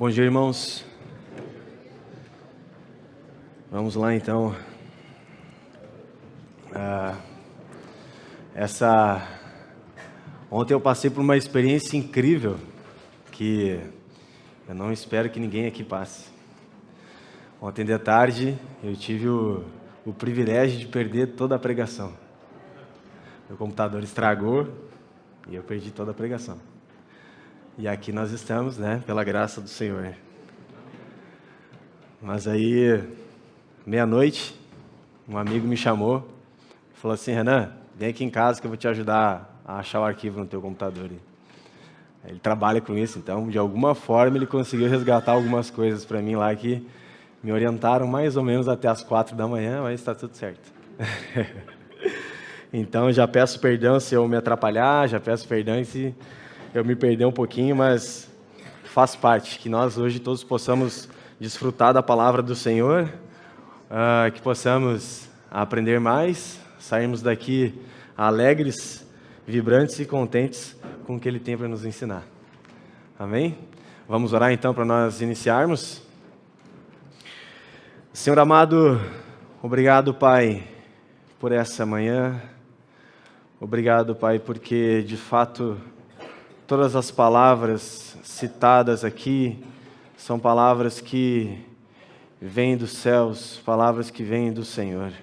Bom dia, irmãos. Vamos lá, então. Ontem eu passei por uma experiência incrível que eu não espero que ninguém aqui passe. Ontem de tarde eu tive o privilégio de perder toda a pregação. Meu computador estragou e eu perdi toda a pregação. E aqui nós estamos, né, pela graça do Senhor. Mas aí, meia-noite, um amigo me chamou e falou assim: Renan, vem aqui em casa que eu vou te ajudar a achar o arquivo no teu computador. Ele trabalha com isso, então de alguma forma ele conseguiu resgatar algumas coisas para mim lá que me orientaram mais ou menos até as 4 da manhã, mas está tudo certo. Então já peço perdão se eu me atrapalhar, já peço perdão se eu me perder um pouquinho, mas faz parte, que nós hoje todos possamos desfrutar da palavra do Senhor, que possamos aprender mais, sairmos daqui alegres, vibrantes e contentes com o que Ele tem para nos ensinar. Amém? Vamos orar então para nós iniciarmos. Senhor amado, obrigado, Pai, por essa manhã. Obrigado, Pai, porque de fato todas as palavras citadas aqui são palavras que vêm dos céus, palavras que vêm do Senhor.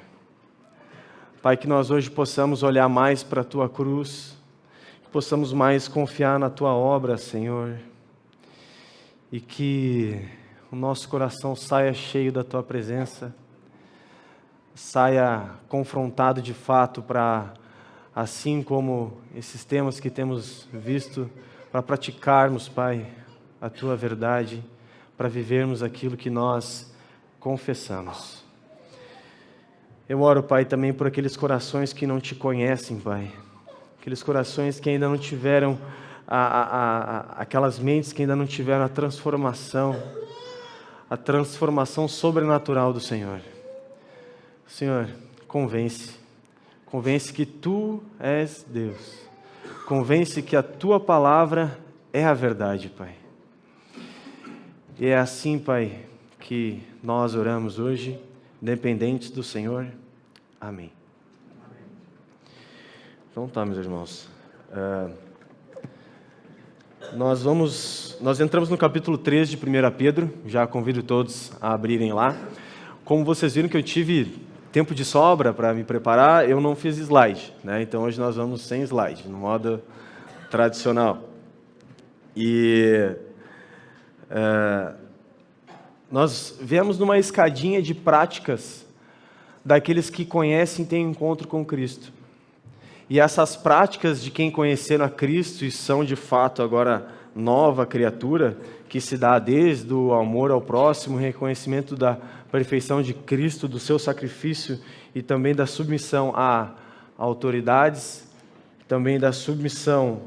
Pai, que nós hoje possamos olhar mais para a Tua cruz, que possamos mais confiar na Tua obra, Senhor, e que o nosso coração saia cheio da Tua presença, saia confrontado de fato para, assim como esses temas que temos visto, para praticarmos, Pai, a Tua verdade, para vivermos aquilo que nós confessamos. Eu oro, Pai, também por aqueles corações que não Te conhecem, Pai, aqueles corações que ainda não tiveram, aquelas mentes que ainda não tiveram a transformação sobrenatural do Senhor. Senhor, convence que Tu és Deus. Convence que a Tua palavra é a verdade, Pai. E é assim, Pai, que nós oramos hoje, dependentes do Senhor. Amém. Então tá, meus irmãos. Nós entramos no capítulo 3 de 1 Pedro. Já convido todos a abrirem lá. Como vocês viram que eu tive tempo de sobra para me preparar, eu não fiz slide, né? Então hoje nós vamos sem slide, no modo tradicional. E nós vemos numa escadinha de práticas daqueles que conhecem e têm encontro com Cristo. E essas práticas de quem conheceram a Cristo e são de fato agora nova criatura, que se dá desde o amor ao próximo, o reconhecimento da perfeição de Cristo, do seu sacrifício e também da submissão a autoridades, também da submissão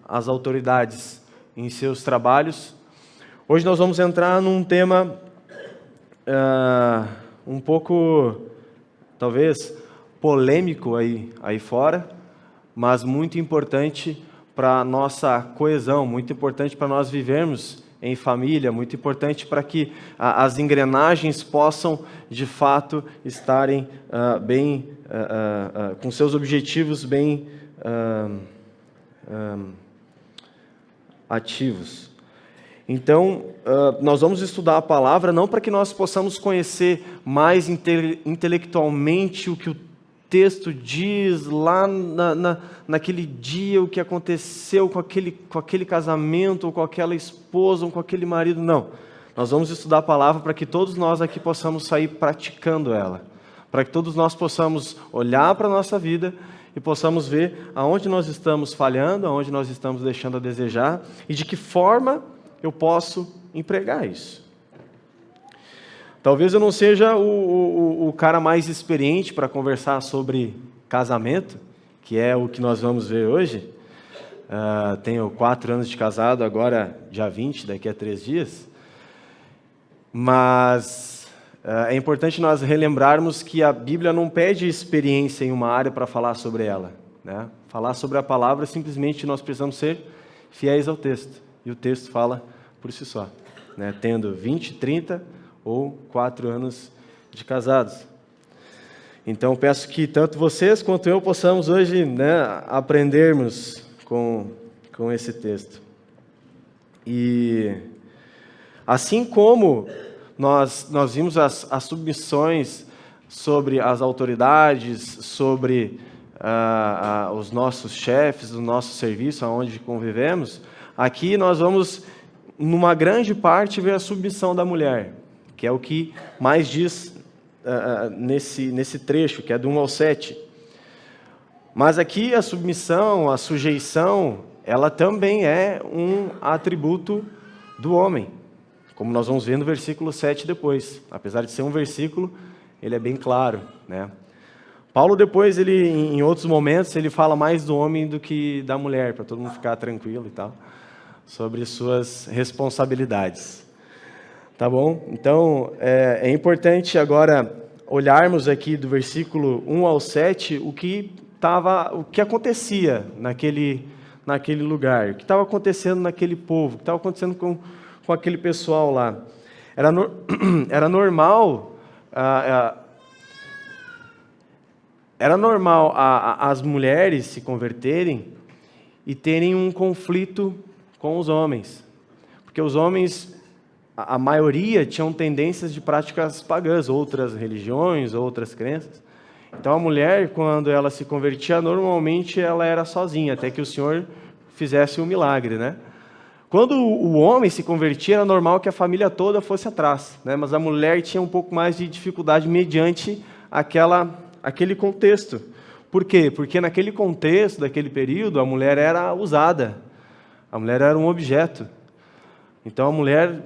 às autoridades em seus trabalhos. Hoje nós vamos entrar num tema um pouco, talvez, polêmico aí fora, mas muito importante para a nossa coesão, muito importante para nós vivermos em família, muito importante para que as engrenagens possam, de fato, estarem com seus objetivos bem ativos. Então, nós vamos estudar a palavra não para que nós possamos conhecer mais intelectualmente o que o texto diz lá naquele dia, o que aconteceu com aquele casamento, ou com aquela esposa, ou com aquele marido, não. Nós vamos estudar a palavra para que todos nós aqui possamos sair praticando ela, para que todos nós possamos olhar para a nossa vida e possamos ver aonde nós estamos falhando, aonde nós estamos deixando a desejar, e de que forma eu posso empregar isso. Talvez eu não seja o cara mais experiente para conversar sobre casamento, que é o que nós vamos ver hoje. Tenho 4 anos de casado, agora dia 20, daqui a 3 dias. Mas é importante nós relembrarmos que a Bíblia não pede experiência em uma área para falar sobre ela, né? Falar sobre a palavra, simplesmente nós precisamos ser fiéis ao texto. E o texto fala por si só. né, tendo 20, 30 ou 4 anos de casados. Então, peço que tanto vocês quanto eu possamos hoje, né, aprendermos com esse texto. E assim como nós vimos as submissões sobre as autoridades, sobre os nossos chefes, o nosso serviço, aonde convivemos, aqui nós vamos, numa grande parte, ver a submissão da mulher, que é o que mais diz nesse trecho, que é do 1 ao 7. Mas aqui a submissão, a sujeição, ela também é um atributo do homem, como nós vamos ver no versículo 7 depois. Apesar de ser um versículo, ele é bem claro, né? Paulo depois, em outros momentos, ele fala mais do homem do que da mulher, para todo mundo ficar tranquilo e tal, sobre suas responsabilidades. Tá bom? Então, é importante agora olharmos aqui do versículo 1 ao 7 o que acontecia naquele lugar, o que estava acontecendo naquele povo, o que estava acontecendo com aquele pessoal lá. Era normal as mulheres se converterem e terem um conflito com os homens, porque os homens, a maioria, tinham tendências de práticas pagãs, outras religiões, outras crenças. Então a mulher, quando ela se convertia, normalmente ela era sozinha, até que o Senhor fizesse um milagre, né? Quando o homem se convertia, era normal que a família toda fosse atrás, né? Mas a mulher tinha um pouco mais de dificuldade mediante aquele contexto. Por quê? Porque naquele contexto, daquele período, a mulher era usada, a mulher era um objeto. Então a mulher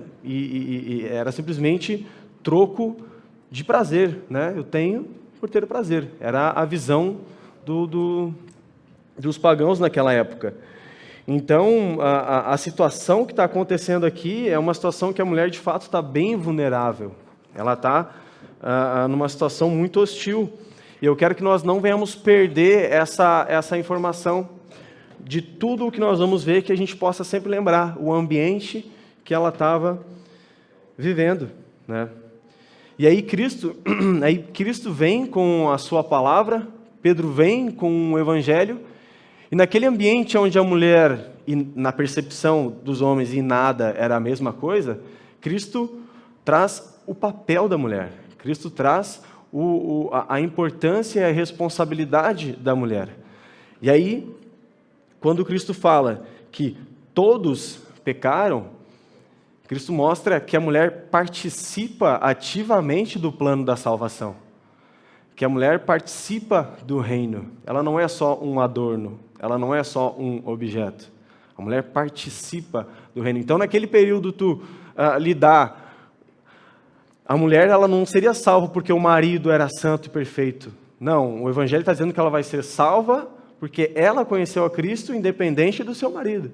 era simplesmente troco de prazer, né? Eu tenho por ter prazer. Era a visão dos pagãos naquela época. Então a situação que está acontecendo aqui é uma situação que a mulher de fato está bem vulnerável. Ela está numa situação muito hostil. E eu quero que nós não venhamos perder essa informação de tudo o que nós vamos ver, que a gente possa sempre lembrar o ambiente que ela estava vivendo, né? E aí Cristo vem com a sua palavra, Pedro vem com o evangelho, e naquele ambiente onde a mulher, na percepção dos homens, e nada era a mesma coisa, Cristo traz o papel da mulher, Cristo traz a importância e a responsabilidade da mulher. E aí, quando Cristo fala que todos pecaram, Cristo mostra que a mulher participa ativamente do plano da salvação, que a mulher participa do reino. Ela não é só um adorno, ela não é só um objeto. A mulher participa do reino. Então, naquele período, a mulher ela não seria salva porque o marido era santo e perfeito. Não, o Evangelho está dizendo que ela vai ser salva porque ela conheceu a Cristo independente do seu marido.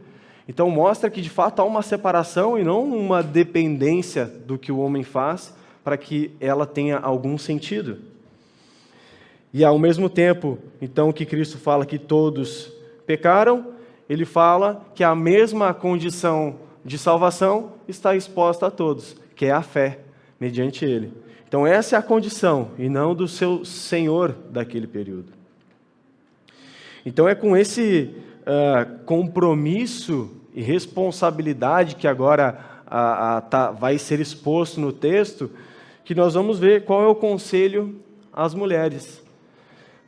Então mostra que de fato há uma separação e não uma dependência do que o homem faz para que ela tenha algum sentido. E ao mesmo tempo, então, que Cristo fala que todos pecaram, ele fala que a mesma condição de salvação está exposta a todos, que é a fé, mediante ele. Então essa é a condição, e não do seu senhor daquele período. Então é com esse compromisso e responsabilidade que agora vai ser exposto no texto, que nós vamos ver qual é o conselho às mulheres.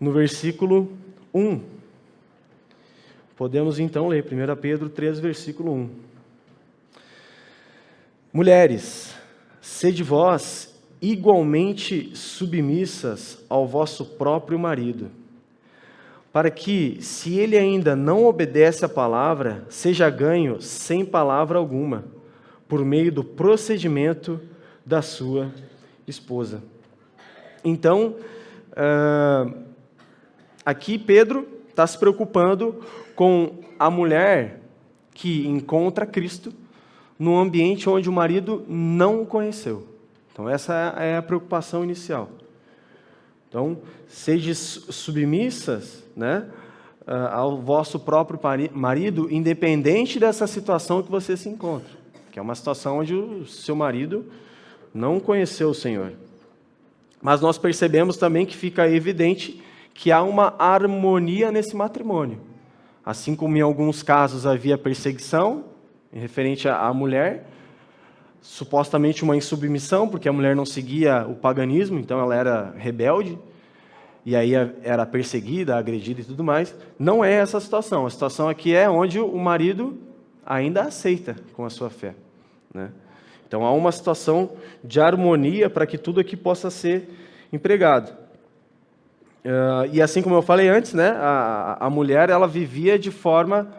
No versículo 1. Podemos então ler 1 Pedro 3, versículo 1. Mulheres, sede vós igualmente submissas ao vosso próprio marido, para que, se ele ainda não obedece à palavra, seja ganho sem palavra alguma, por meio do procedimento da sua esposa. Então, aqui Pedro está se preocupando com a mulher que encontra Cristo num ambiente onde o marido não o conheceu. Então essa é a preocupação inicial. Então, sede submissas, né, ao vosso próprio marido, independente dessa situação que você se encontra. que é uma situação onde o seu marido não conheceu o Senhor. Mas nós percebemos também que fica evidente que há uma harmonia nesse matrimônio. Assim como em alguns casos havia perseguição em referente à mulher, supostamente uma insubmissão, porque a mulher não seguia o paganismo, então ela era rebelde, e aí era perseguida, agredida e tudo mais. Não é essa a situação. A situação aqui é onde o marido ainda aceita com a sua fé, né? Então há uma situação de harmonia para que tudo aqui possa ser empregado. E assim como eu falei antes, né, a mulher ela vivia de forma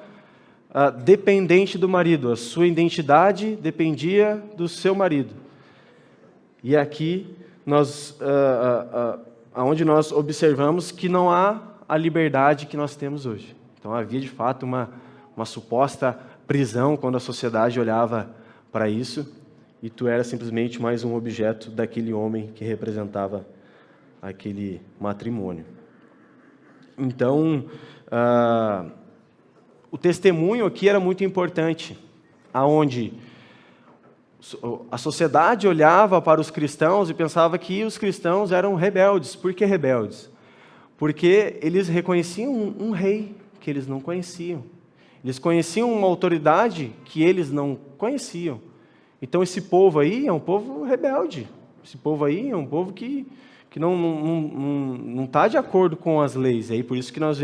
dependente do marido. A sua identidade dependia do seu marido. E aqui aonde nós observamos que não há a liberdade que nós temos hoje. Então havia de fato uma suposta prisão quando a sociedade olhava para isso, e tu era simplesmente mais um objeto daquele homem que representava aquele matrimônio. Então, o testemunho aqui era muito importante, aonde a sociedade olhava para os cristãos e pensava que os cristãos eram rebeldes. Por que rebeldes? Porque eles reconheciam um rei que eles não conheciam. Eles conheciam uma autoridade que eles não conheciam. Então esse povo aí é um povo rebelde. Esse povo aí é um povo que não está de acordo com as leis. Aí por isso que nós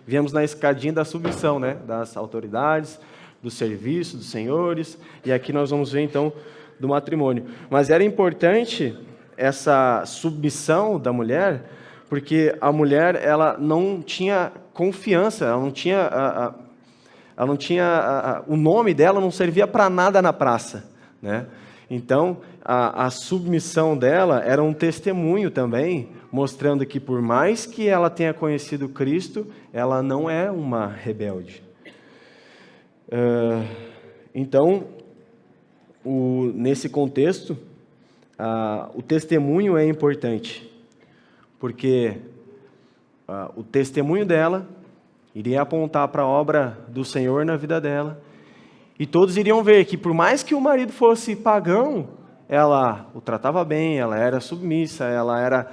viemos na escadinha da submissão, né? Das autoridades, do serviço, dos senhores, e aqui nós vamos ver então do matrimônio. Mas era importante essa submissão da mulher, porque a mulher ela não tinha confiança, ela não tinha o nome dela não servia para nada na praça, né? Então a submissão dela era um testemunho também, mostrando que por mais que ela tenha conhecido Cristo, ela não é uma rebelde. Então, nesse contexto, o testemunho é importante, porque o testemunho dela iria apontar para a obra do Senhor na vida dela, e todos iriam ver que, por mais que o marido fosse pagão, ela o tratava bem, ela era submissa, ela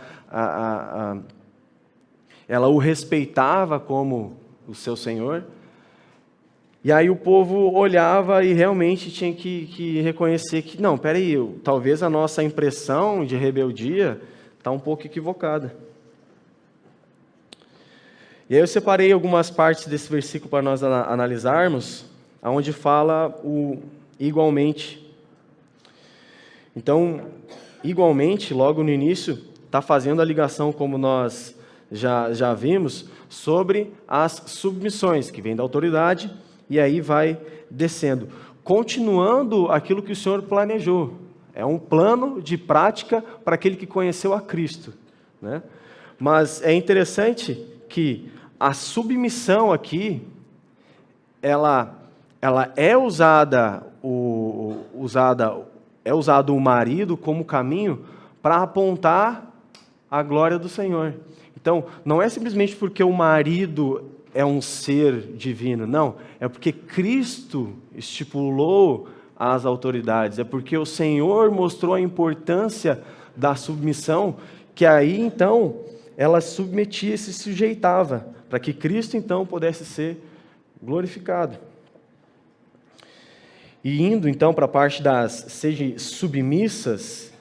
o respeitava como o seu Senhor. E aí o povo olhava e realmente tinha que reconhecer que, não, peraí, talvez a nossa impressão de rebeldia está um pouco equivocada. E aí eu separei algumas partes desse versículo para nós analisarmos, onde fala o igualmente. Então, igualmente, logo no início, está fazendo a ligação, como nós já vimos, sobre as submissões, que vem da autoridade, e aí vai descendo, continuando aquilo que o Senhor planejou. É um plano de prática para aquele que conheceu a Cristo, né? Mas é interessante que a submissão aqui, ela é usado o marido como caminho para apontar a glória do Senhor. Então, não é simplesmente porque o marido é um ser divino, não. É porque Cristo estipulou as autoridades, é porque o Senhor mostrou a importância da submissão, que aí, então, ela submetia e se sujeitava, para que Cristo, então, pudesse ser glorificado. E indo, então, para a parte das sejam submissas,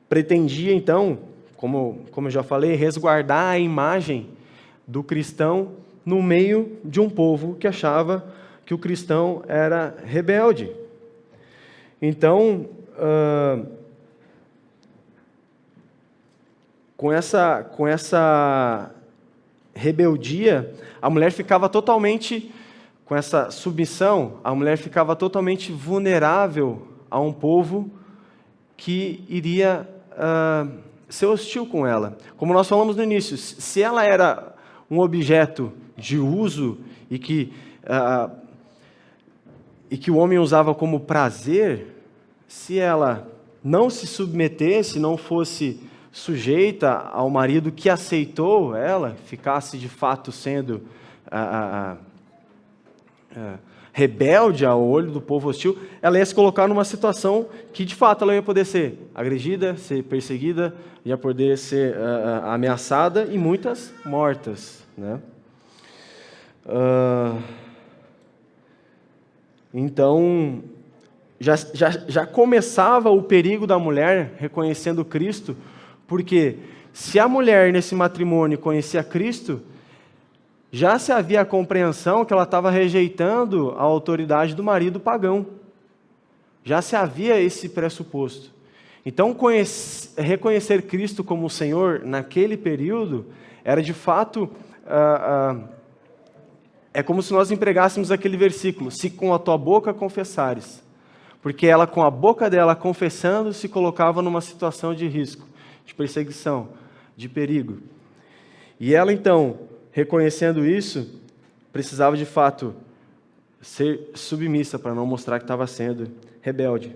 pretendia, então, como eu já falei, resguardar a imagem do cristão no meio de um povo que achava que o cristão era rebelde. Então, com essa rebeldia, a mulher ficava totalmente, com essa submissão, a mulher ficava totalmente vulnerável a um povo que iria ser hostil com ela. Como nós falamos no início, se ela era um objeto de uso e que o homem usava como prazer, se ela não se submetesse, não fosse sujeita ao marido que aceitou ela, ficasse de fato sendo rebelde ao olho do povo hostil, ela ia se colocar numa situação que, de fato, ela ia poder ser agredida, ser perseguida, ia poder ser ameaçada e muitas mortas, né? Então, já começava o perigo da mulher reconhecendo Cristo, porque se a mulher nesse matrimônio conhecia Cristo, já se havia a compreensão que ela estava rejeitando a autoridade do marido pagão. Já se havia esse pressuposto. Então, reconhecer Cristo como o Senhor naquele período era de fato, é como se nós empregássemos aquele versículo, se com a tua boca confessares. Porque ela, com a boca dela confessando, se colocava numa situação de risco, de perseguição, de perigo. E ela então, reconhecendo isso, precisava de fato ser submissa para não mostrar que estava sendo rebelde.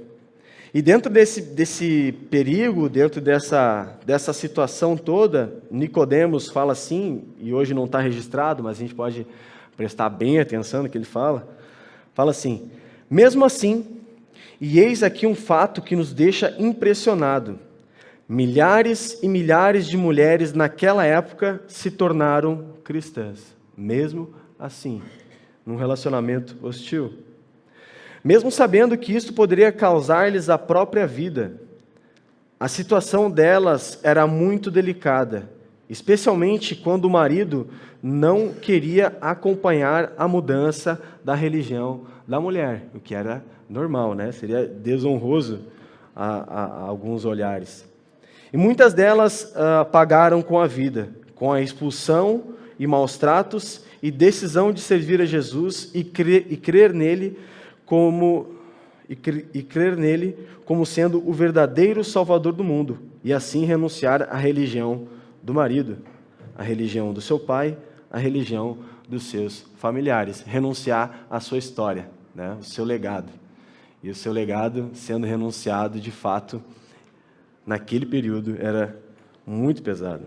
E dentro desse perigo, dentro dessa situação toda, Nicodemos fala assim, e hoje não está registrado, mas a gente pode prestar bem atenção no que ele fala assim, mesmo assim, e eis aqui um fato que nos deixa impressionado, milhares e milhares de mulheres naquela época se tornaram cristãs, mesmo assim, num relacionamento hostil. Mesmo sabendo que isto poderia causar-lhes a própria vida, a situação delas era muito delicada, especialmente quando o marido não queria acompanhar a mudança da religião da mulher, o que era normal, né? Seria desonroso a alguns olhares. E muitas delas pagaram com a vida, com a expulsão e maus tratos e decisão de servir a Jesus e crer nele como sendo o verdadeiro Salvador do mundo, e assim renunciar à religião do marido, à religião do seu pai, à religião dos seus familiares, renunciar à sua história, né? O seu legado. E o seu legado sendo renunciado, de fato, naquele período, era muito pesado.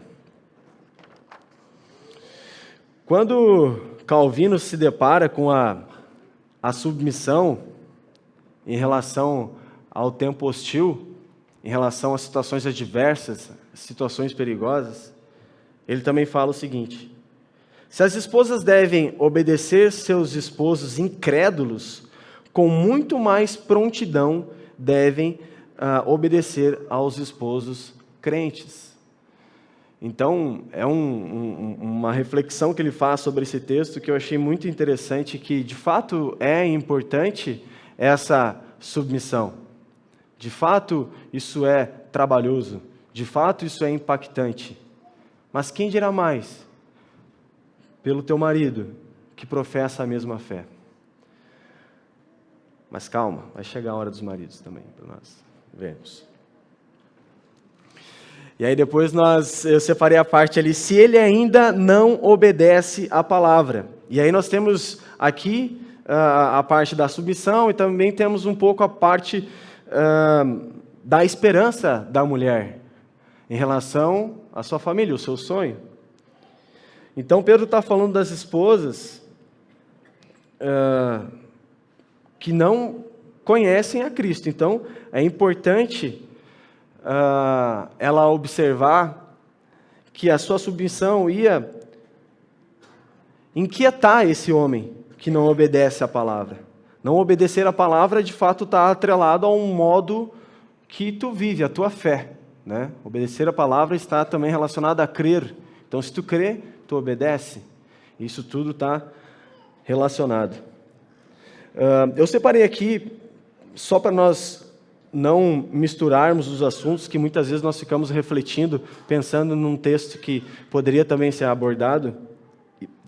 Quando Calvino se depara com a submissão em relação ao tempo hostil, em relação a situações adversas, situações perigosas, ele também fala o seguinte: se as esposas devem obedecer seus esposos incrédulos, com muito mais prontidão devem obedecer aos esposos crentes. Então, é uma reflexão que ele faz sobre esse texto que eu achei muito interessante, que de fato é importante essa submissão. De fato, isso é trabalhoso. De fato, isso é impactante. Mas quem dirá mais? Pelo teu marido, que professa a mesma fé. Mas calma, vai chegar a hora dos maridos também, para nós vermos. E aí depois eu separei a parte ali, se ele ainda não obedece à palavra. E aí nós temos aqui a parte da submissão e também temos um pouco a parte da esperança da mulher em relação à sua família, o seu sonho. Então Pedro está falando das esposas que não conhecem a Cristo. Então é importante ela observar que a sua submissão ia inquietar esse homem que não obedece à palavra. Não obedecer à palavra, de fato, está atrelado a um modo que tu vive, a tua fé, né? Obedecer à palavra está também relacionado a crer. Então, se tu crê, tu obedece. Isso tudo está relacionado. Eu separei aqui, só para nós não misturarmos os assuntos, que muitas vezes nós ficamos refletindo, pensando num texto que poderia também ser abordado,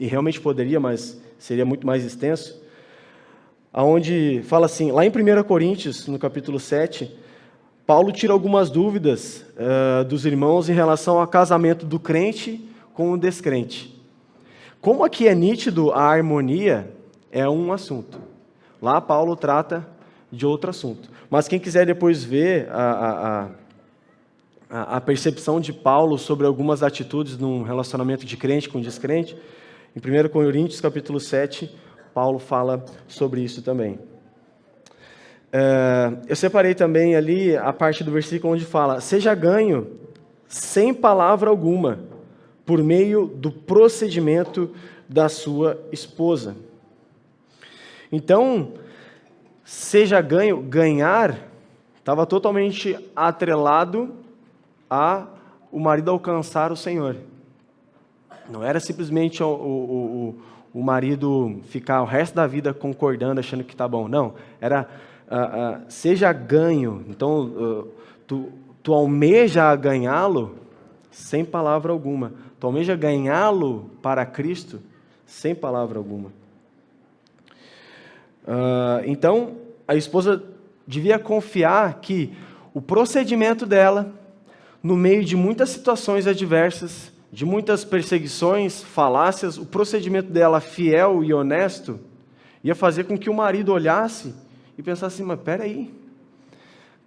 e realmente poderia, mas seria muito mais extenso, aonde fala assim, lá em 1 Coríntios, no capítulo 7, Paulo tira algumas dúvidas dos irmãos em relação ao casamento do crente com o descrente. Como aqui é nítido a harmonia, é um assunto. Lá Paulo trata de outro assunto. Mas quem quiser depois ver a percepção de Paulo sobre algumas atitudes num relacionamento de crente com descrente, em 1 Coríntios capítulo 7, Paulo fala sobre isso também. Eu separei também ali a parte do versículo onde fala: seja ganho sem palavra alguma, por meio do procedimento da sua esposa. Então, seja ganho, ganhar, estava totalmente atrelado a o marido alcançar o Senhor. Não era simplesmente o marido ficar o resto da vida concordando, achando que está bom. Não, era seja ganho. Então, tu almeja ganhá-lo sem palavra alguma. Tu almeja ganhá-lo para Cristo sem palavra alguma. Então, a esposa devia confiar que o procedimento dela, no meio de muitas situações adversas, de muitas perseguições, falácias, o procedimento dela fiel e honesto ia fazer com que o marido olhasse e pensasse assim: mas peraí,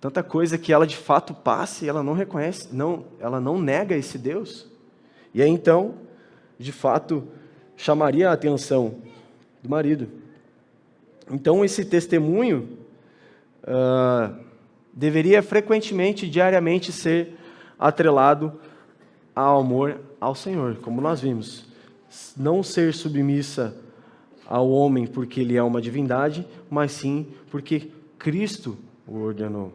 tanta coisa que ela de fato passe, ela não reconhece, ela não nega esse Deus. E aí então, de fato, chamaria a atenção do marido. Então esse testemunho deveria frequentemente, diariamente, ser atrelado ao amor ao Senhor, como nós vimos. Não ser submissa ao homem porque ele é uma divindade, mas sim porque Cristo o ordenou.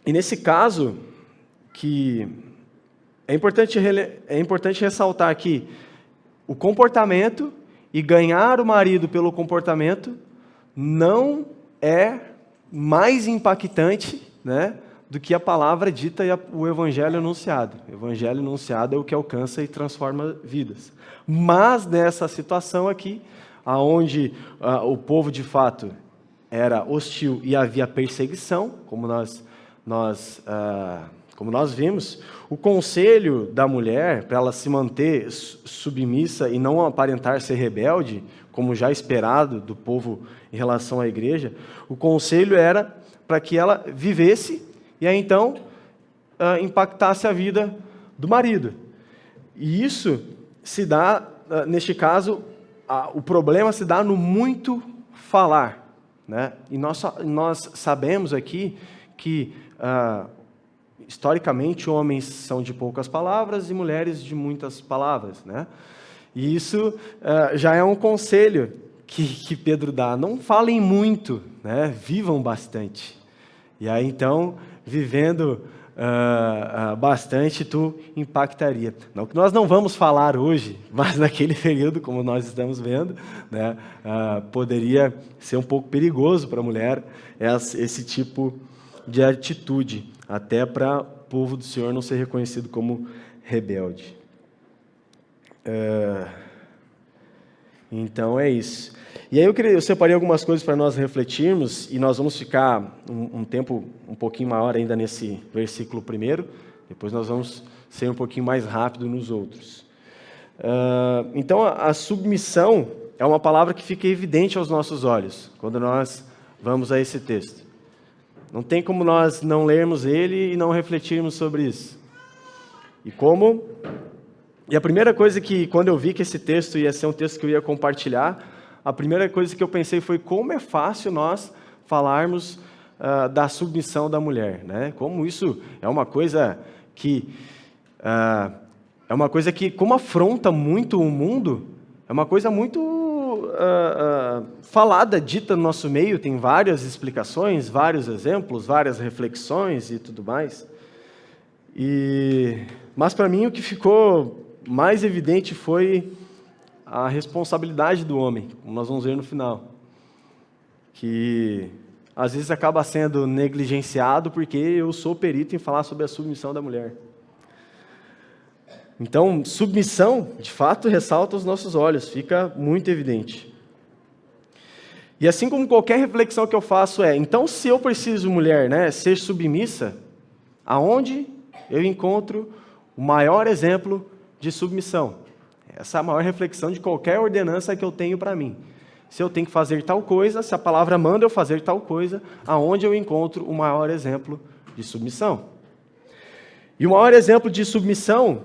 E nesse caso, que é importante ressaltar que o comportamento e ganhar o marido pelo comportamento não é mais impactante, né, do que a palavra dita e o evangelho anunciado. O evangelho anunciado é o que alcança e transforma vidas. Mas nessa situação aqui, aonde o povo de fato era hostil e havia perseguição, como nós vimos, o conselho da mulher, para ela se manter submissa e não aparentar ser rebelde, como já esperado do povo em relação à igreja, o conselho era para que ela vivesse e aí então impactasse a vida do marido. E isso se dá, neste caso, o problema se dá no muito falar, né? E nós sabemos aqui que historicamente, homens são de poucas palavras e mulheres de muitas palavras, né? E isso já é um conselho que Pedro dá. Não falem muito, né? Vivam bastante. E aí, então, vivendo bastante, tu impactaria. Não que nós não vamos falar hoje, mas naquele período, como nós estamos vendo, né? Poderia ser um pouco perigoso para a mulher esse tipo de atitude, até para o povo do Senhor não ser reconhecido como rebelde. Então é isso. E aí eu separei algumas coisas para nós refletirmos, e nós vamos ficar um tempo um pouquinho maior ainda nesse versículo primeiro, depois nós vamos ser um pouquinho mais rápido nos outros. Então a submissão é uma palavra que fica evidente aos nossos olhos, quando nós vamos a esse texto. Não tem como nós não lermos ele e não refletirmos sobre isso. E a primeira coisa que, quando eu vi que esse texto ia ser um texto que eu ia compartilhar, a primeira coisa que eu pensei foi como é fácil nós falarmos da submissão da mulher, né? Como isso é uma coisa que como afronta muito o mundo, é uma coisa muito falada, dita no nosso meio, tem várias explicações, vários exemplos, várias reflexões e tudo mais. Mas para mim o que ficou mais evidente foi a responsabilidade do homem, como nós vamos ver no final, que às vezes acaba sendo negligenciado porque eu sou perito em falar sobre a submissão da mulher. Então, submissão, de fato, ressalta aos nossos olhos, fica muito evidente. E assim como qualquer reflexão que eu faço então se eu preciso, mulher, né, ser submissa, aonde eu encontro o maior exemplo de submissão? Essa é a maior reflexão de qualquer ordenança que eu tenho para mim. Se eu tenho que fazer tal coisa, se a palavra manda eu fazer tal coisa, aonde eu encontro o maior exemplo de submissão? E o maior exemplo de submissão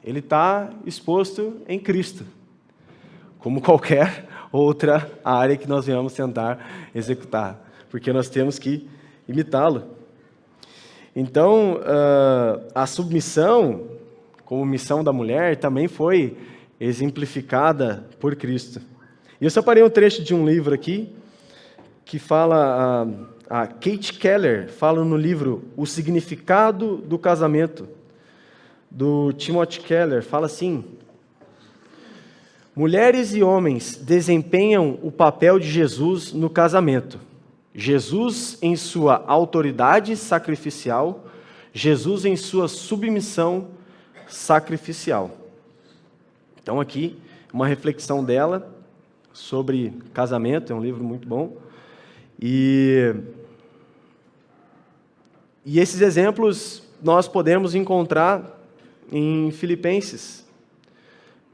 ele está exposto em Cristo, como qualquer outra área que nós venhamos tentar executar, porque nós temos que imitá-lo. Então, a submissão, como missão da mulher, também foi exemplificada por Cristo. E eu separei um trecho de um livro aqui, que fala, a Kate Keller fala no livro O Significado do Casamento, do Timothy Keller, fala assim: mulheres e homens desempenham o papel de Jesus no casamento. Jesus em sua autoridade sacrificial, Jesus em sua submissão sacrificial. Então aqui, uma reflexão dela sobre casamento, é um livro muito bom. E esses exemplos nós podemos encontrar em Filipenses.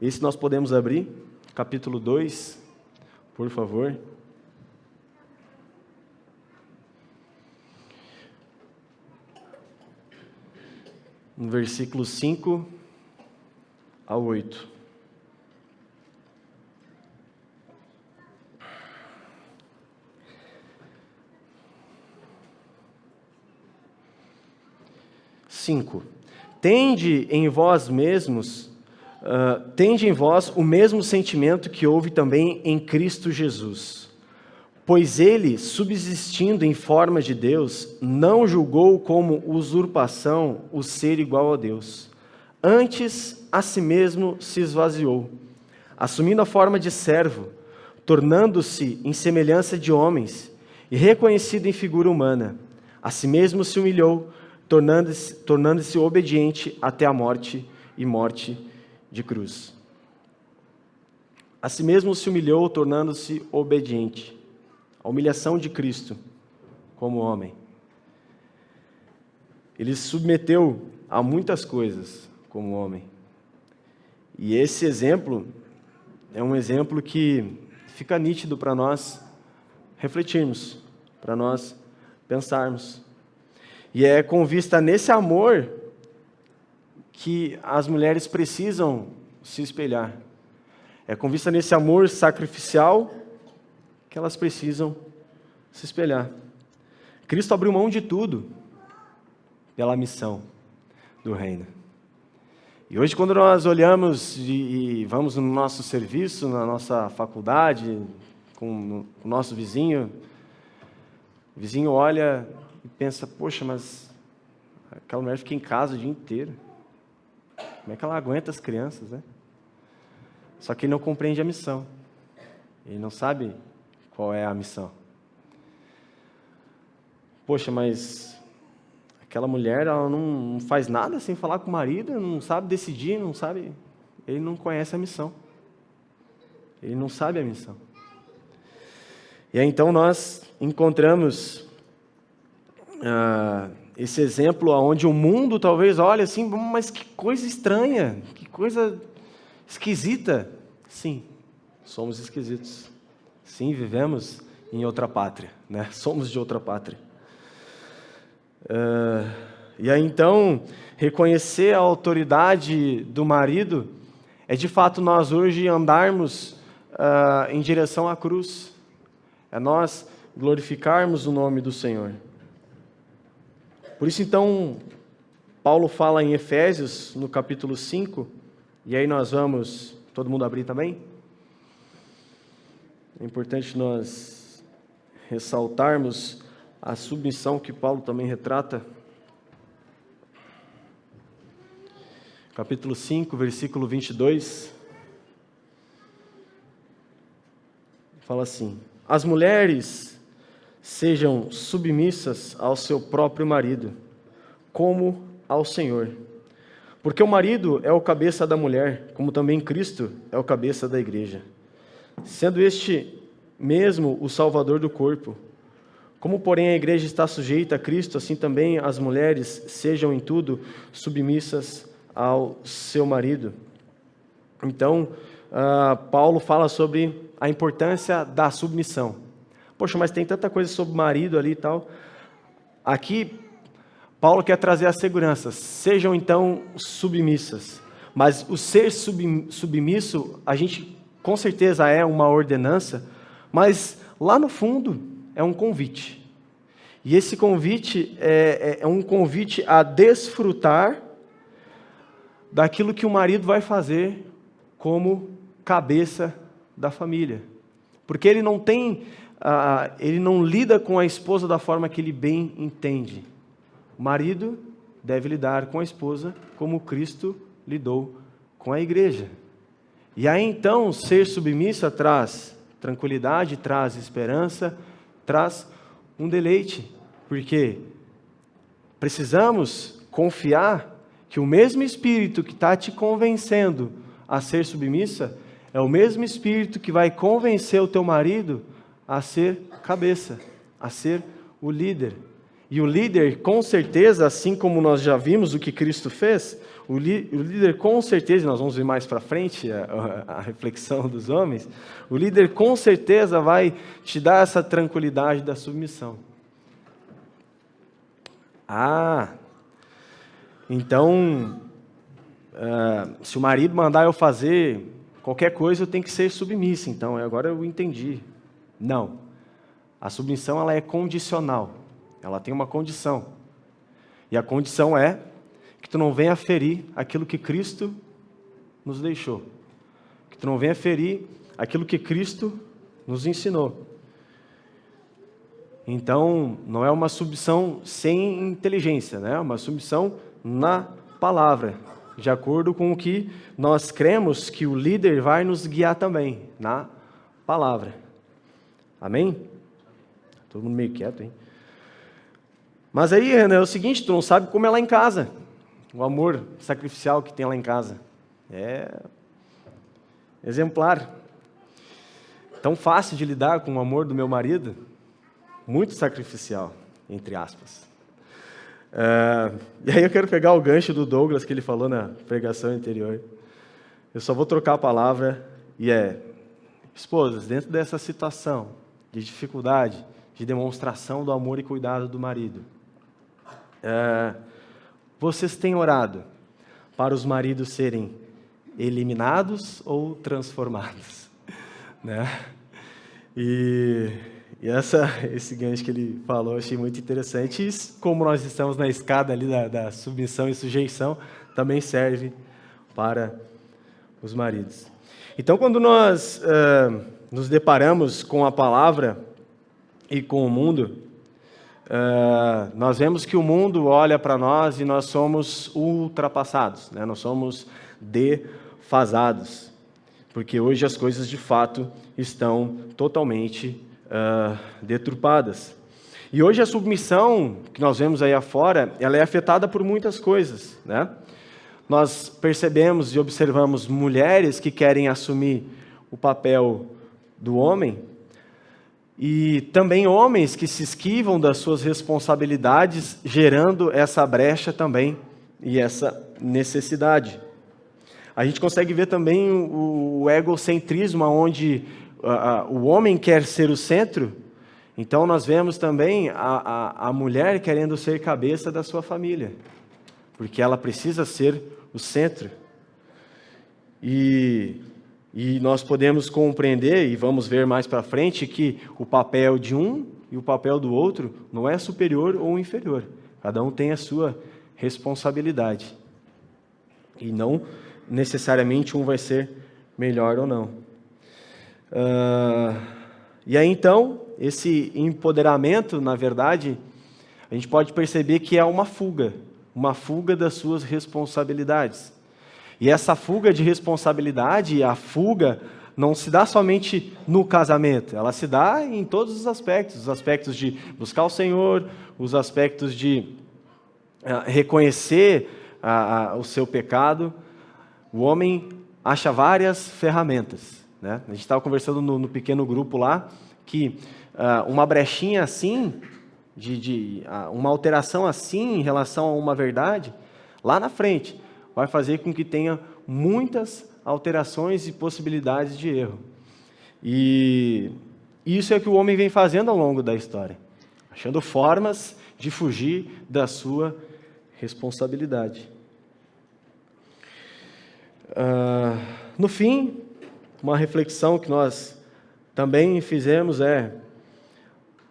Esse nós podemos abrir, capítulo 2, por favor. No versículo 5 ao 8. Tende em vós o mesmo sentimento que houve também em Cristo Jesus. Pois ele, subsistindo em forma de Deus, não julgou como usurpação o ser igual a Deus. Antes, a si mesmo se esvaziou, assumindo a forma de servo, tornando-se em semelhança de homens e reconhecido em figura humana. A si mesmo se humilhou, tornando-se obediente até a morte e morte de cruz. A si mesmo se humilhou, tornando-se obediente. A humilhação de Cristo como homem. Ele se submeteu a muitas coisas como homem. E esse exemplo é um exemplo que fica nítido para nós refletirmos, para nós pensarmos. E é com vista nesse amor que as mulheres precisam se espelhar. É com vista nesse amor sacrificial que elas precisam se espelhar. Cristo abriu mão de tudo pela missão do reino. E hoje, quando nós olhamos e vamos no nosso serviço, na nossa faculdade, com o nosso vizinho, o vizinho olha e pensa: poxa, mas aquela mulher fica em casa o dia inteiro. Como é que ela aguenta as crianças, né? Só que ele não compreende a missão. Ele não sabe qual é a missão. Poxa, mas aquela mulher, ela não faz nada sem falar com o marido, não sabe decidir, não sabe. Ele não conhece a missão. Ele não sabe a missão. E aí então nós encontramos esse exemplo onde o mundo talvez olhe assim: mas que coisa estranha, que coisa esquisita. Sim, somos esquisitos. Sim, vivemos em outra pátria, né? Somos de outra pátria. E aí então, reconhecer a autoridade do marido é de fato nós hoje andarmos em direção à cruz. É nós glorificarmos o nome do Senhor. Por isso então, Paulo fala em Efésios, no capítulo 5, e aí nós vamos, todo mundo abrir também? É importante nós ressaltarmos a submissão que Paulo também retrata. Capítulo 5, versículo 22. Fala assim: as mulheres sejam submissas ao seu próprio marido, como ao Senhor. Porque o marido é o cabeça da mulher, como também Cristo é o cabeça da igreja, sendo este mesmo o Salvador do corpo. Como, porém, a igreja está sujeita a Cristo, assim também as mulheres sejam em tudo submissas ao seu marido. Então, Paulo fala sobre a importância da submissão. Poxa, mas tem tanta coisa sobre marido ali e tal. Aqui, Paulo quer trazer a segurança. Sejam então submissas. Mas o ser submisso, a gente com certeza é uma ordenança, mas lá no fundo é um convite. E esse convite é um convite a desfrutar daquilo que o marido vai fazer como cabeça da família. Porque ele não lida com a esposa da forma que ele bem entende. O marido deve lidar com a esposa como Cristo lidou com a igreja. E aí então, ser submissa traz tranquilidade, traz esperança, traz um deleite. Porque precisamos confiar que o mesmo Espírito que está te convencendo a ser submissa é o mesmo Espírito que vai convencer o teu marido a ser cabeça, a ser o líder. E o líder, com certeza, assim como nós já vimos o que Cristo fez, o líder com certeza, nós vamos ver mais para frente a reflexão dos homens, o líder com certeza vai te dar essa tranquilidade da submissão. Então, se o marido mandar eu fazer qualquer coisa, eu tenho que ser submissa. Então, agora eu entendi. Não. A submissão ela é condicional. Ela tem uma condição. E a condição é que tu não venha ferir aquilo que Cristo nos deixou. Que tu não venha ferir aquilo que Cristo nos ensinou. Então, não é uma submissão sem inteligência, né? É uma submissão na palavra, de acordo com o que nós cremos que o líder vai nos guiar também, na palavra. Amém? Todo mundo meio quieto, hein? Mas aí, Renan, é o seguinte, tu não sabe como é lá em casa. O amor sacrificial que tem lá em casa. É exemplar. Tão fácil de lidar com o amor do meu marido. Muito sacrificial, entre aspas. E aí eu quero pegar o gancho do Douglas, que ele falou na pregação anterior. Eu só vou trocar a palavra e esposas, dentro dessa situação de dificuldade, de demonstração do amor e cuidado do marido, vocês têm orado para os maridos serem eliminados ou transformados? Né? E esse gancho que ele falou, eu achei muito interessante. E como nós estamos na escada ali da submissão e sujeição, também serve para os maridos. Então, quando nós nos deparamos com a palavra e com o mundo, nós vemos que o mundo olha para nós e nós somos ultrapassados, né? Nós somos defasados, porque hoje as coisas de fato estão totalmente deturpadas. E hoje a submissão que nós vemos aí afora, ela é afetada por muitas coisas, né? Nós percebemos e observamos mulheres que querem assumir o papel do homem, e também homens que se esquivam das suas responsabilidades, gerando essa brecha também e essa necessidade. A gente consegue ver também o egocentrismo, onde o homem quer ser o centro. Então nós vemos também a mulher querendo ser cabeça da sua família, porque ela precisa ser o centro. E nós podemos compreender, e vamos ver mais para frente, que o papel de um e o papel do outro não é superior ou inferior. Cada um tem a sua responsabilidade. E não necessariamente um vai ser melhor ou não. E aí então, esse empoderamento, na verdade, a gente pode perceber que é uma fuga das suas responsabilidades. E essa fuga de responsabilidade, a fuga, não se dá somente no casamento, ela se dá em todos os aspectos de buscar o Senhor, os aspectos de reconhecer o seu pecado. O homem acha várias ferramentas, né? A gente estava conversando no pequeno grupo lá, que uma brechinha assim, uma alteração assim em relação a uma verdade, lá na frente, vai fazer com que tenha muitas alterações e possibilidades de erro. E isso é o que o homem vem fazendo ao longo da história, achando formas de fugir da sua responsabilidade. No fim, uma reflexão que nós também fizemos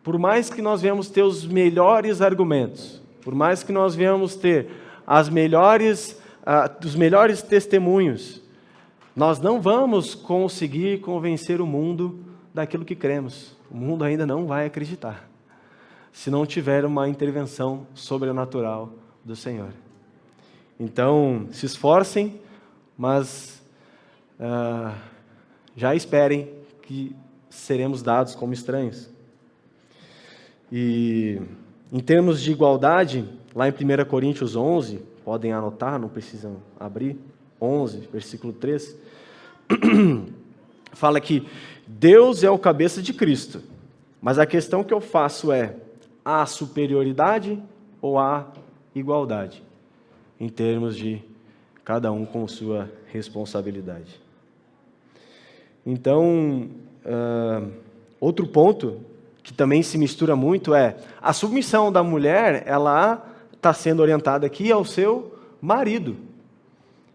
por mais que nós venhamos ter os melhores argumentos, por mais que nós venhamos ter os melhores testemunhos, nós não vamos conseguir convencer o mundo daquilo que cremos. O mundo ainda não vai acreditar, se não tiver uma intervenção sobrenatural do Senhor. Então, se esforcem, mas já esperem que seremos dados como estranhos. E em termos de igualdade, lá em 1 Coríntios 11, podem anotar, não precisam abrir, 11, versículo 3, fala que Deus é o cabeça de Cristo, mas a questão que eu faço há superioridade ou há igualdade? Em termos de cada um com sua responsabilidade. Então, outro ponto que também se mistura muito a submissão da mulher, ela está sendo orientada aqui ao seu marido.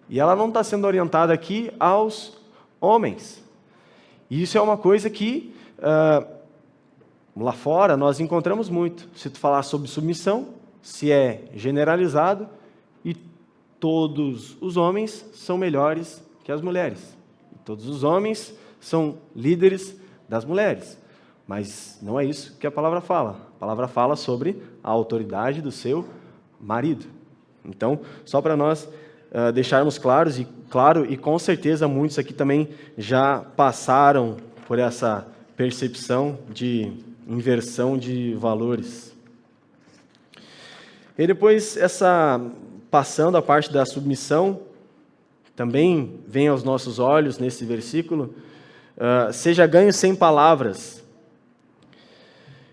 E ela não está sendo orientada aqui aos homens. E isso é uma coisa que lá fora nós encontramos muito. Se tu falar sobre submissão, se é generalizado, e todos os homens são melhores que as mulheres. E todos os homens são líderes das mulheres. Mas não é isso que a palavra fala. A palavra fala sobre a autoridade do seu marido. Então, só para nós deixarmos claro, e com certeza muitos aqui também já passaram por essa percepção de inversão de valores. E depois, passando a parte da submissão, também vem aos nossos olhos nesse versículo, seja ganho sem palavras.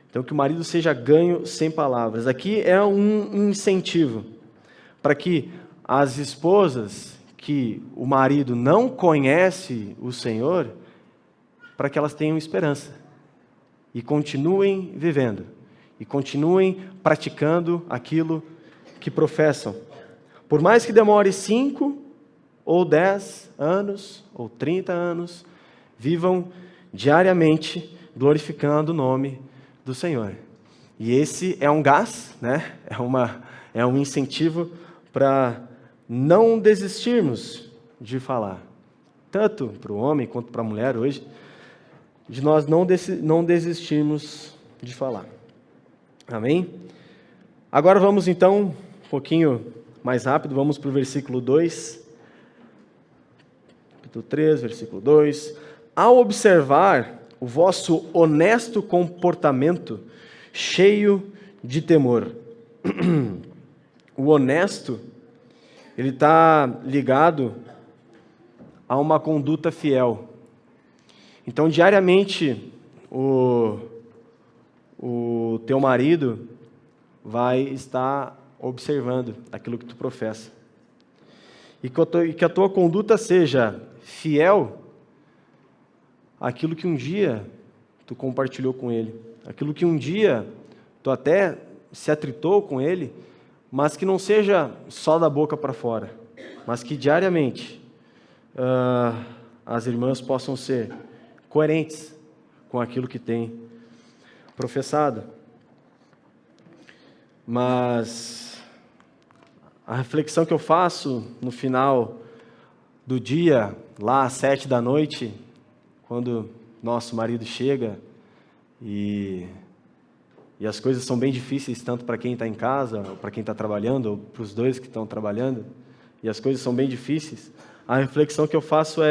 Então, que o marido seja ganho sem palavras. Aqui é um incentivo para que as esposas que o marido não conhece o Senhor, para que elas tenham esperança e continuem vivendo, e continuem praticando aquilo que professam. Por mais que demore 5 ou 10 anos, ou 30 anos, vivam diariamente glorificando o nome do Senhor. E esse é um gás, né? É um incentivo para não desistirmos de falar, tanto para o homem quanto para a mulher hoje, de nós não desistirmos de falar. Amém? Agora vamos então, um pouquinho mais rápido, vamos para o versículo 2, capítulo 3, versículo 2. Ao observar o vosso honesto comportamento, cheio de temor. O honesto, ele está ligado a uma conduta fiel. Então, diariamente, o teu marido vai estar observando aquilo que tu professa. E que a tua conduta seja fiel àquilo que um dia tu compartilhou com ele. Aquilo que um dia tu até se atritou com ele, mas que não seja só da boca para fora, mas que diariamente as irmãs possam ser coerentes com aquilo que têm professado. Mas a reflexão que eu faço no final do dia, lá às 7 da noite, quando nosso marido chega e as coisas são bem difíceis, tanto para quem está em casa, ou para quem está trabalhando, ou para os dois que estão trabalhando, e as coisas são bem difíceis, a reflexão que eu faço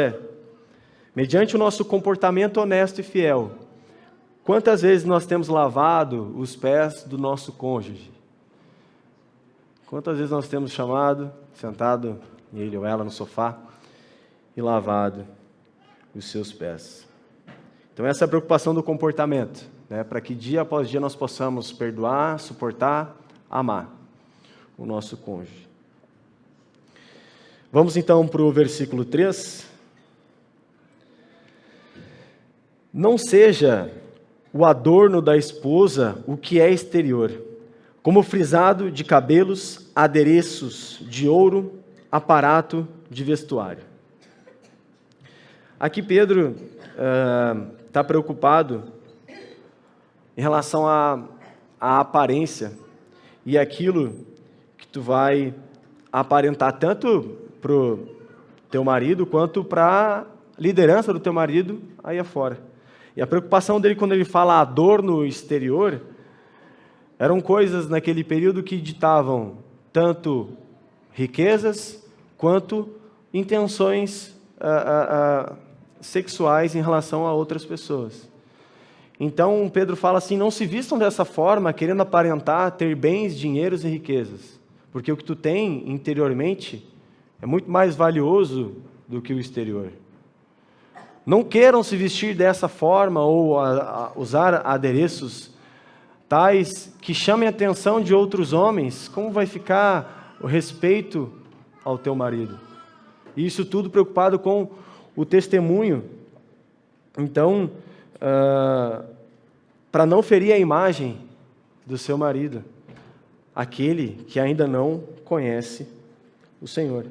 mediante o nosso comportamento honesto e fiel, quantas vezes nós temos lavado os pés do nosso cônjuge? Quantas vezes nós temos sentado ele ou ela no sofá e lavado os seus pés? Então essa é a preocupação do comportamento, né? Para que dia após dia nós possamos perdoar, suportar, amar o nosso cônjuge. Vamos então para o versículo 3. Não seja o adorno da esposa o que é exterior, como frisado de cabelos, adereços de ouro, aparato de vestuário. Aqui Pedro está preocupado em relação à aparência e aquilo que tu vai aparentar tanto para o teu marido quanto para a liderança do teu marido aí afora. E a preocupação dele quando ele fala adorno exterior eram coisas naquele período que ditavam tanto riquezas quanto intenções sexuais em relação a outras pessoas. Então Pedro fala assim, não se vistam dessa forma, querendo aparentar ter bens, dinheiros e riquezas, porque o que tu tem interiormente é muito mais valioso do que o exterior. Não queiram se vestir dessa forma ou usar adereços tais que chamem a atenção de outros homens. Como vai ficar o respeito ao teu marido? E isso tudo preocupado com o testemunho. Então, para não ferir a imagem do seu marido, aquele que ainda não conhece o Senhor.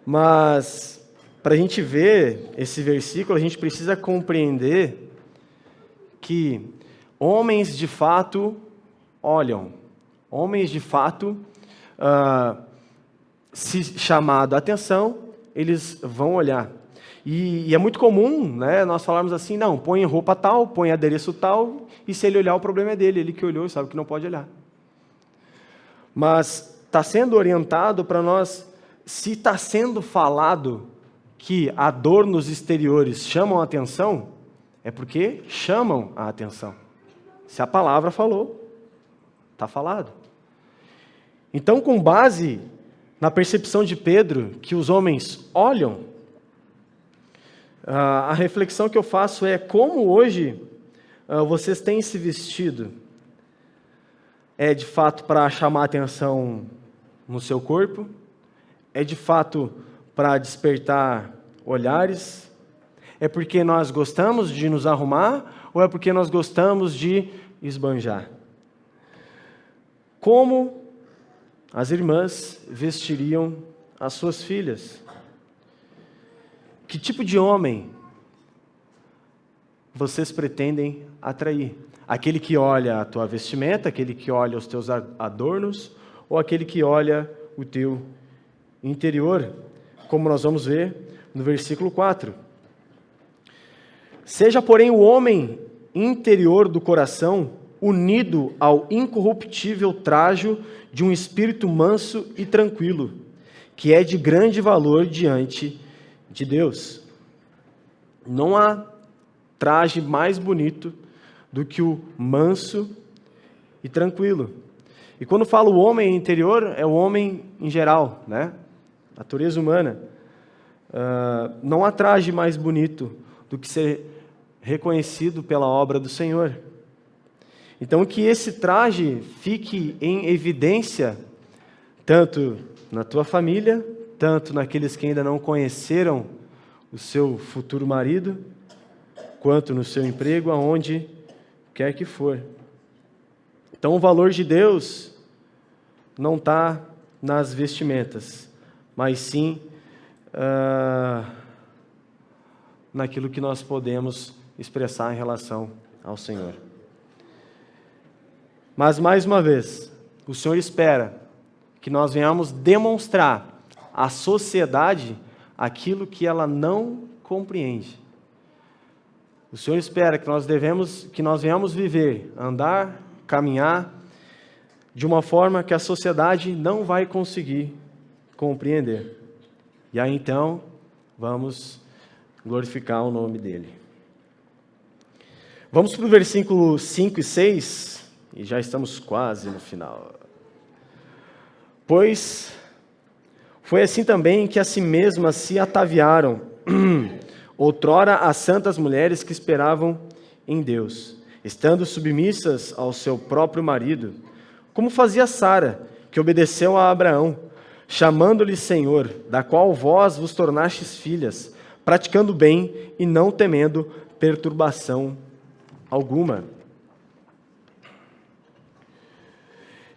Mas, para a gente ver esse versículo, a gente precisa compreender que homens de fato olham, homens de fato, se chamado a atenção, eles vão olhar. E é muito comum, né, nós falarmos assim, não, põe roupa tal, põe adereço tal, e se ele olhar o problema é dele, ele que olhou e sabe que não pode olhar. Mas está sendo orientado para nós, se está sendo falado que adornos exteriores chamam a atenção, é porque chamam a atenção. Se a palavra falou, está falado. Então, com base na percepção de Pedro, que os homens olham, a reflexão que eu faço é como hoje vocês têm se vestido. É de fato para chamar atenção no seu corpo? É de fato para despertar olhares? É porque nós gostamos de nos arrumar ou é porque nós gostamos de esbanjar? Como as irmãs vestiriam as suas filhas? Que tipo de homem vocês pretendem atrair? Aquele que olha a tua vestimenta, aquele que olha os teus adornos, ou aquele que olha o teu interior? Como nós vamos ver no versículo 4. Seja, porém, o homem interior do coração unido ao incorruptível trajo de um espírito manso e tranquilo, que é de grande valor diante de Deus. Não há traje mais bonito do que o manso e tranquilo. E quando falo o homem interior, é o homem em geral, né? Natureza humana. Não há traje mais bonito do que ser reconhecido pela obra do Senhor. Então, que esse traje fique em evidência, tanto na tua família, tanto naqueles que ainda não conheceram o seu futuro marido, quanto no seu emprego, aonde quer que for. Então, o valor de Deus não está nas vestimentas, mas sim naquilo que nós podemos expressar em relação ao Senhor. Mas, mais uma vez, o Senhor espera que nós venhamos demonstrar à sociedade aquilo que ela não compreende. O Senhor espera que nós venhamos viver, andar, caminhar de uma forma que a sociedade não vai conseguir compreender. E aí então, vamos glorificar o nome dele. Vamos para o versículo 5 e 6, e já estamos quase no final. Pois foi assim também que a si mesmas se ataviaram, outrora as santas mulheres que esperavam em Deus, estando submissas ao seu próprio marido, como fazia Sara, que obedeceu a Abraão, chamando-lhe Senhor, da qual vós vos tornastes filhas, praticando bem e não temendo perturbação alguma.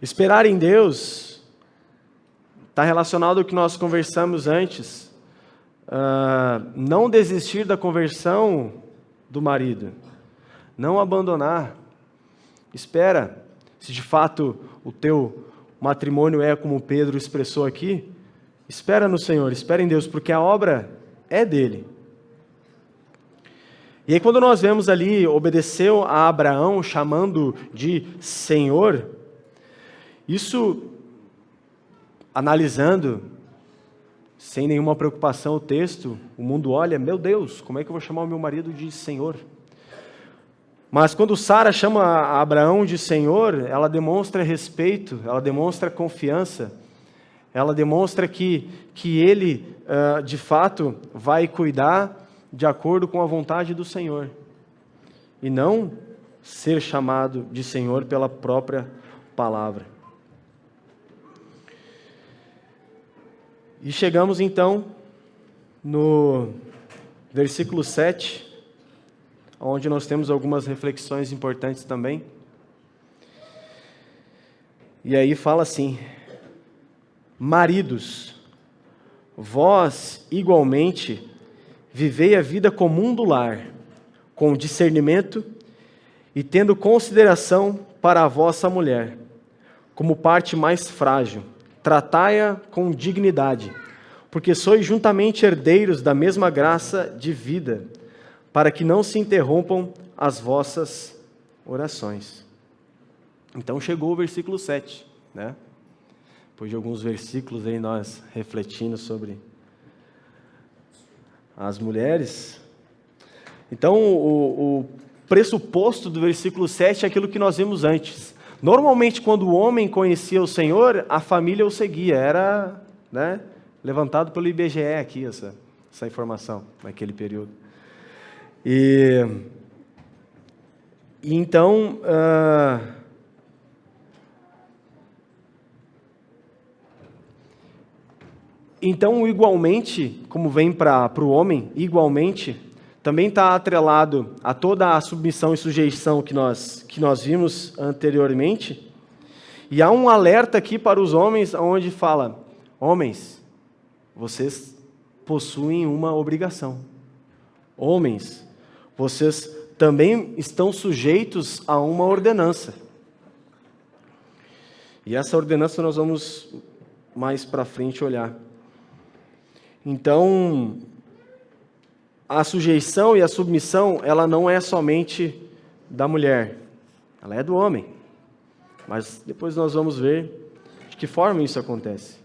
Esperar em Deus está relacionado ao que nós conversamos antes, não desistir da conversão do marido, não abandonar. Espera, se de fato o teu matrimônio é como Pedro expressou aqui, espera no Senhor, espera em Deus, porque a obra é dele. E aí quando nós vemos ali, obedeceu a Abraão, chamando de Senhor, isso, analisando, sem nenhuma preocupação o texto, o mundo olha, meu Deus, como é que eu vou chamar o meu marido de Senhor? Mas quando Sara chama Abraão de Senhor, ela demonstra respeito, ela demonstra confiança, ela demonstra que ele, de fato, vai cuidar de acordo com a vontade do Senhor, e não ser chamado de Senhor pela própria palavra. E chegamos então no versículo 7, onde nós temos algumas reflexões importantes também. E aí fala assim: maridos, vós igualmente vivei a vida comum do lar, com discernimento e tendo consideração para a vossa mulher, como parte mais frágil. Tratai-a com dignidade, porque sois juntamente herdeiros da mesma graça de vida, para que não se interrompam as vossas orações. Então chegou o versículo 7, né? Depois de alguns versículos aí nós refletindo sobre as mulheres. Então o pressuposto do versículo 7 é aquilo que nós vimos antes. Normalmente, quando o homem conhecia o Senhor, a família o seguia. Era, né, levantado pelo IBGE aqui, essa informação, naquele período. Então, igualmente, como vem para o homem, igualmente, também está atrelado a toda a submissão e sujeição que nós vimos anteriormente. E há um alerta aqui para os homens, onde fala: homens, vocês possuem uma obrigação. Homens, vocês também estão sujeitos a uma ordenança. E essa ordenança nós vamos mais para frente olhar. Então, a sujeição e a submissão, ela não é somente da mulher, ela é do homem. Mas depois nós vamos ver de que forma isso acontece.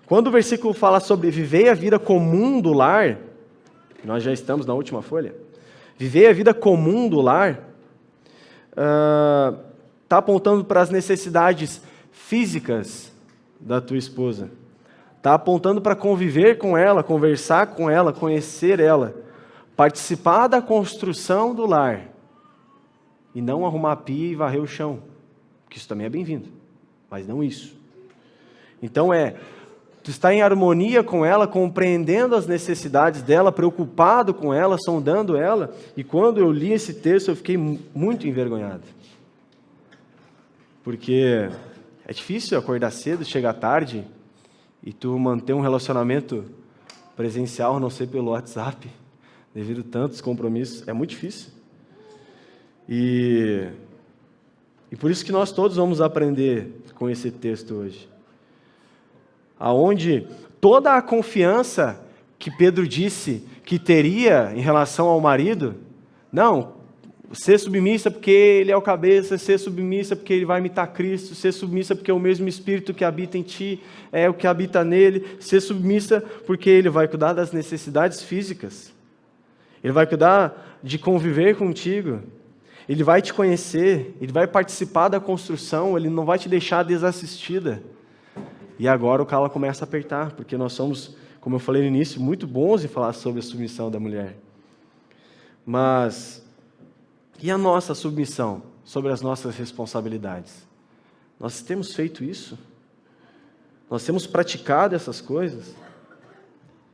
Quando o versículo fala sobre viver a vida comum do lar, nós já estamos na última folha, viver a vida comum do lar, está apontando para as necessidades físicas da tua esposa. Está apontando para conviver com ela, conversar com ela, conhecer ela, participar da construção do lar, e não arrumar a pia e varrer o chão, que isso também é bem-vindo, mas não isso. Então tu está em harmonia com ela, compreendendo as necessidades dela, preocupado com ela, sondando ela, e quando eu li esse texto eu fiquei muito envergonhado, porque é difícil acordar cedo, chegar tarde, e tu manter um relacionamento presencial, a não ser pelo WhatsApp, devido a tantos compromissos, é muito difícil. E por isso que nós todos vamos aprender com esse texto hoje. Aonde toda a confiança que Pedro disse que teria em relação ao marido, não, ser submissa porque ele é o cabeça, ser submissa porque ele vai imitar Cristo, ser submissa porque é o mesmo Espírito que habita em ti é o que habita nele, ser submissa porque ele vai cuidar das necessidades físicas, ele vai cuidar de conviver contigo, ele vai te conhecer, ele vai participar da construção, ele não vai te deixar desassistida. E agora o calo começa a apertar, porque nós somos, como eu falei no início, muito bons em falar sobre a submissão da mulher. Mas e a nossa submissão sobre as nossas responsabilidades? Nós temos feito isso? Nós temos praticado essas coisas?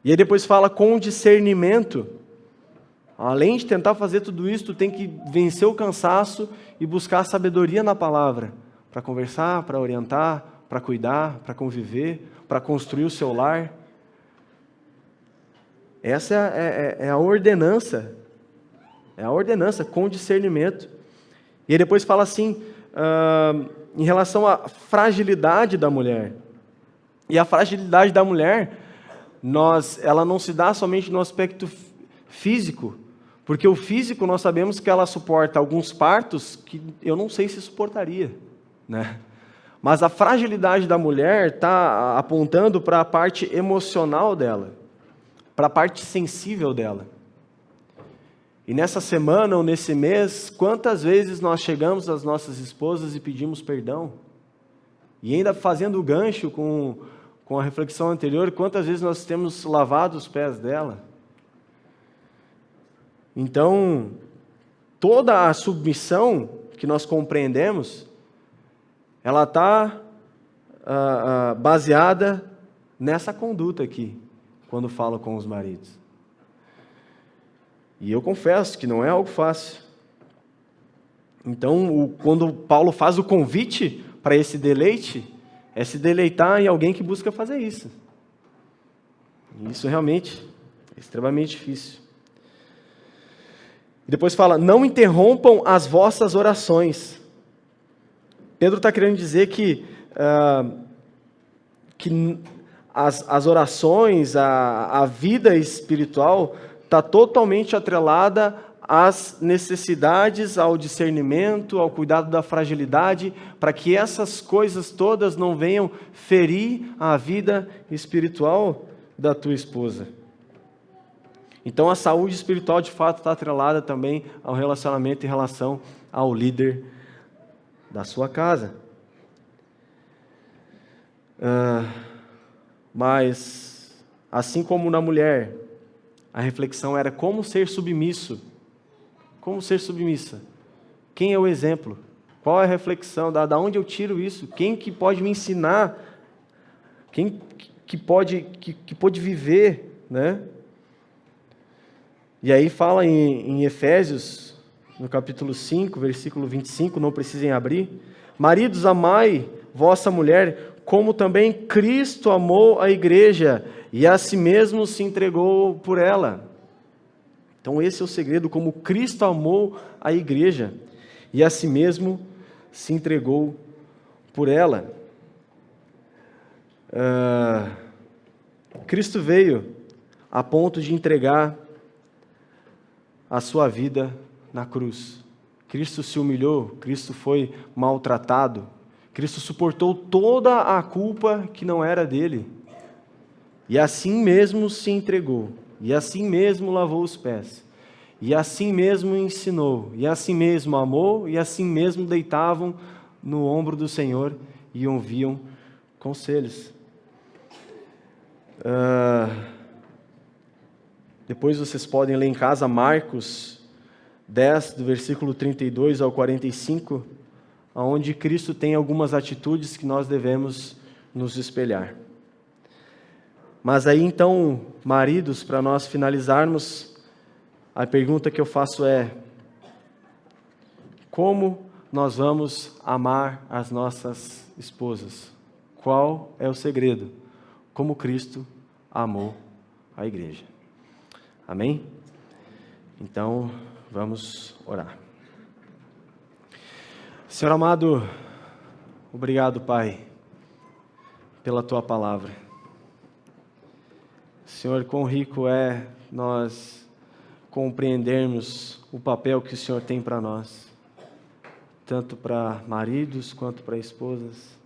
E aí depois fala com discernimento. Além de tentar fazer tudo isso, tu tem que vencer o cansaço e buscar sabedoria na palavra, para conversar, para orientar, para cuidar, para conviver, para construir o seu lar. Essa é a ordenança. É a ordenança com discernimento. E aí depois fala assim, em relação à fragilidade da mulher. E a fragilidade da mulher, ela não se dá somente no aspecto físico, porque o físico nós sabemos que ela suporta alguns partos que eu não sei se suportaria, né? Mas a fragilidade da mulher está apontando para a parte emocional dela, para a parte sensível dela. E nessa semana ou nesse mês, quantas vezes nós chegamos às nossas esposas e pedimos perdão? E ainda fazendo o gancho com a reflexão anterior, quantas vezes nós temos lavado os pés dela? Então, toda a submissão que nós compreendemos, ela está baseada nessa conduta aqui, quando falo com os maridos. E eu confesso que não é algo fácil. Então, quando Paulo faz o convite para esse deleite, é se deleitar em alguém que busca fazer isso. E isso realmente é extremamente difícil. E depois fala, não interrompam as vossas orações. Pedro está querendo dizer que as orações, a vida espiritual está totalmente atrelada às necessidades, ao discernimento, ao cuidado da fragilidade, para que essas coisas todas não venham ferir a vida espiritual da tua esposa. Então a saúde espiritual de fato está atrelada também ao relacionamento em relação ao líder da sua casa. Mas, assim como na mulher, a reflexão era como ser submisso. Como ser submissa? Quem é o exemplo? Qual é a reflexão? Da onde eu tiro isso? Quem que pode me ensinar? Quem que pode viver, né? E aí fala em Efésios, no capítulo 5, versículo 25, não precisem abrir. Maridos, amai vossa mulher, como também Cristo amou a igreja e a si mesmo se entregou por ela. Então esse é o segredo, como Cristo amou a igreja e a si mesmo se entregou por ela. Cristo veio a ponto de entregar a sua vida na cruz. Cristo se humilhou, Cristo foi maltratado, Cristo suportou toda a culpa que não era dele. E assim mesmo se entregou, e assim mesmo lavou os pés, e assim mesmo ensinou, e assim mesmo amou, e assim mesmo deitavam no ombro do Senhor e ouviam conselhos. Depois vocês podem ler em casa Marcos 10, do versículo 32 ao 45, onde Cristo tem algumas atitudes que nós devemos nos espelhar. Mas aí então, maridos, para nós finalizarmos, a pergunta que eu faço é: como nós vamos amar as nossas esposas? Qual é o segredo? Como Cristo amou a igreja. Amém? Então, vamos orar. Senhor amado, obrigado, Pai, pela Tua palavra. Senhor, quão rico é nós compreendermos o papel que o Senhor tem para nós, tanto para maridos quanto para esposas.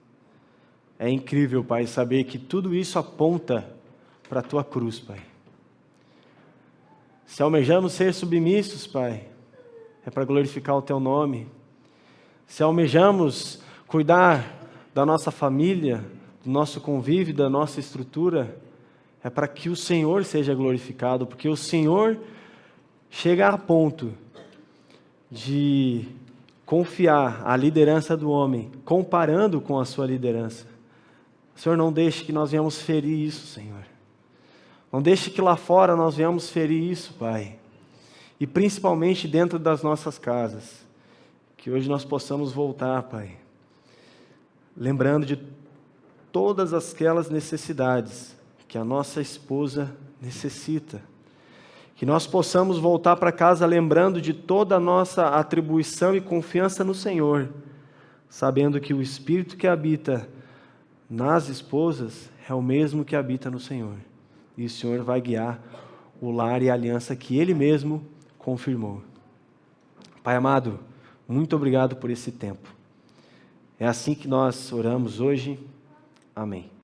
É incrível, Pai, saber que tudo isso aponta para a Tua cruz, Pai. Se almejamos ser submissos, Pai, é para glorificar o Teu nome. Se almejamos cuidar da nossa família, do nosso convívio, da nossa estrutura, é para que o Senhor seja glorificado, porque o Senhor chega a ponto de confiar a liderança do homem, comparando com a sua liderança. Senhor, não deixe que nós venhamos ferir isso, Senhor. Não deixe que lá fora nós venhamos ferir isso, Pai. E principalmente dentro das nossas casas. Que hoje nós possamos voltar, Pai. Lembrando de todas aquelas necessidades que a nossa esposa necessita. Que nós possamos voltar para casa lembrando de toda a nossa atribuição e confiança no Senhor, sabendo que o Espírito que habita nas esposas é o mesmo que habita no Senhor. E o Senhor vai guiar o lar e a aliança que Ele mesmo confirmou. Pai amado, muito obrigado por esse tempo. É assim que nós oramos hoje. Amém.